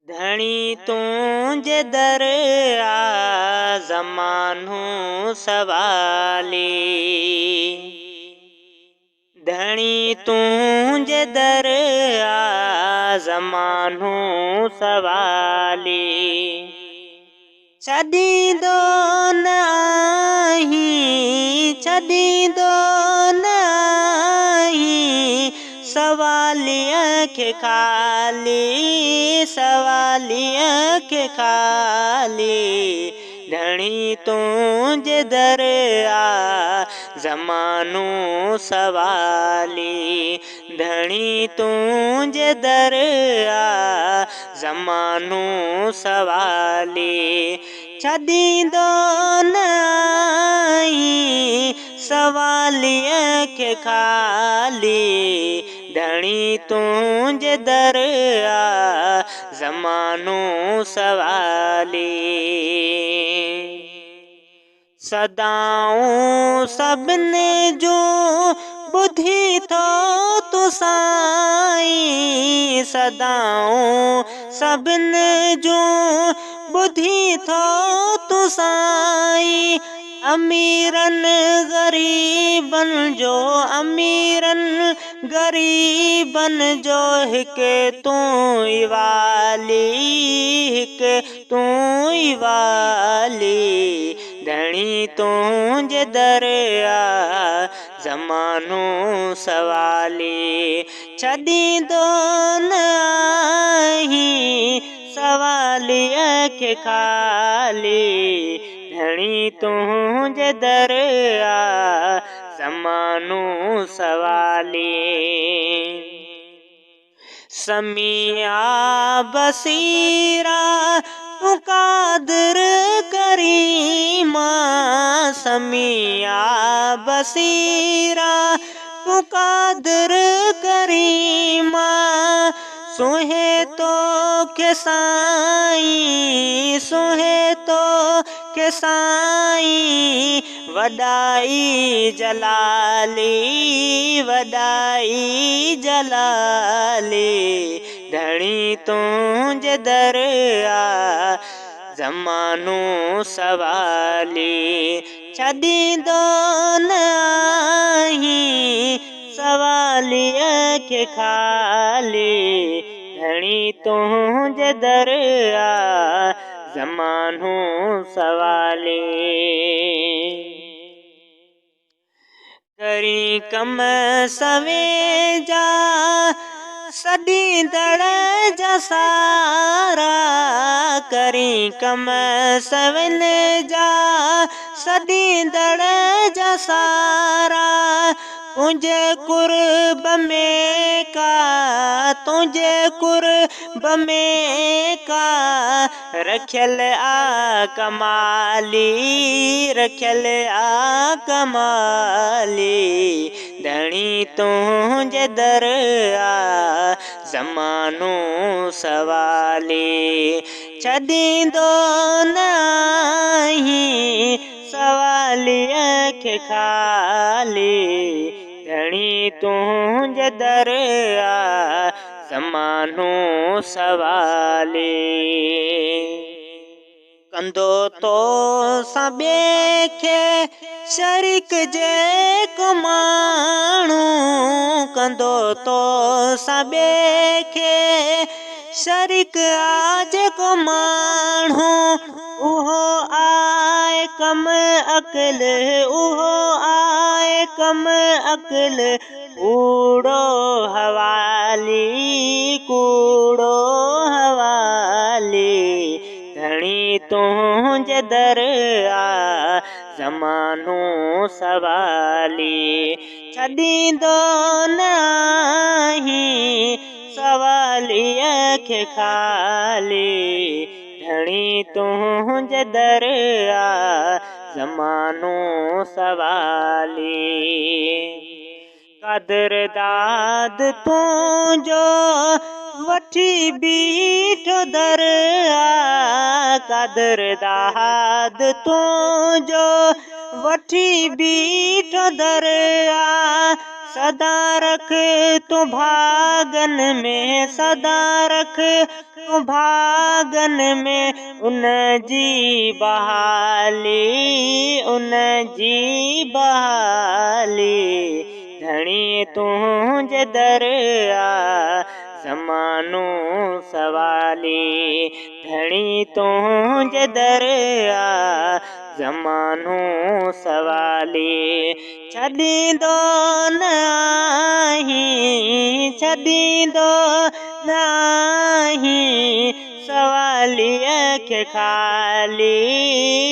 धणी तुझे दर आ ज़मानो सवाली। धणी तुझे दर आ ज़मानो सवाली। छॾींदो न आहीं, छॾींदो न आहीं सवालीअ खे ख़ाली, सवालीअ खे ख़ाली। धणी तुझे दर आ ज़मानो सवाली। धणी तुझे दर आ ज़मानो सवाली। छॾींदो न आहीं सवालीअ खे ख़ाली। धणी तुझे दर आ ज़मानो सवाली। सदाऊं सभिनी जूं ॿुधी थो तूं साईं। सदाऊं सभिनी जूं ॿुधी थो तूं साईं। अमीरनि ग़रीबनि जो, अमीरनि ग़रीबनि जो हिकु तूं ई वाली, हिकु तूं ई वाली। धणी तुझे दर आ ज़मानो सवाली। छॾींदो न आहीं सवालीअ खे ख़ाली। धणी तुझे दर आ ज़मानो सवाली। समिया बसीरा तूं क़ादिर करीमा। समिया बसीरा तूं क़ादिर करीमा। सुहे तोखे साईं, सुहे तोखे साईं। वॾाई जलाली, वॾाई जलाली। धणी तुझे दर आ ज़मानो सवाली। छॾींदो न आहीं सवालीअ खे ख़ाली। धणी तुझे दर आ ज़मानो सवाली। करी कम सवेजा सॾींदड़ जा सारा। करी कम सवेजा सॾींदड़ जा सारा। तुझे कुर्ब में का, तुझे कुर्ब में का रखियल आ कमाली, रखियल आ कमाली। धणी तुझे दर आ ज़मानो सवाली। छॾींदो न आहीं सवालीअ खे ख़ाली। धणी तुझे दर आ ज़मानो सवाली। कंदो तो सां ॿिए खे शरीक जेको माण्हू। कंदो तो सां ॿिए खे शरीक आ जेको माण्हू। उहो आए कम अक़ल, उहो आए कम अक़ल। कूड़ो हवाली, कूड़ो हवाली। धणी तुझे दर आ ज़मानो सवाली। छॾींदो न आहीं सवालीअ खे ख़ाली। धणी तुझे दर आ ज़मानो सवाली। क़दरदाद तुंहिंजो वठी बीठो दर आ। क़दरदाद तुंहिंजो वठी बीठो दर आ। सदा रख तू भागन में, सदा रख तू भागन में उन जी बहाली, उन जी बहाली। धणी तुंहिंजे दर आ ज़मानो सवाली, धणी तुंहिंजे दर आ ज़मानो सवाली। छॾींदो न आहीं, छॾींदो न आहीं सवालीअ खे ख़ाली,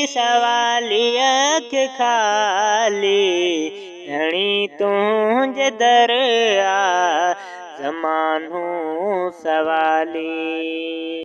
सवालीअ खे ख़ाली। धणी तुंहिंजे दर आ ज़मानो सवाली।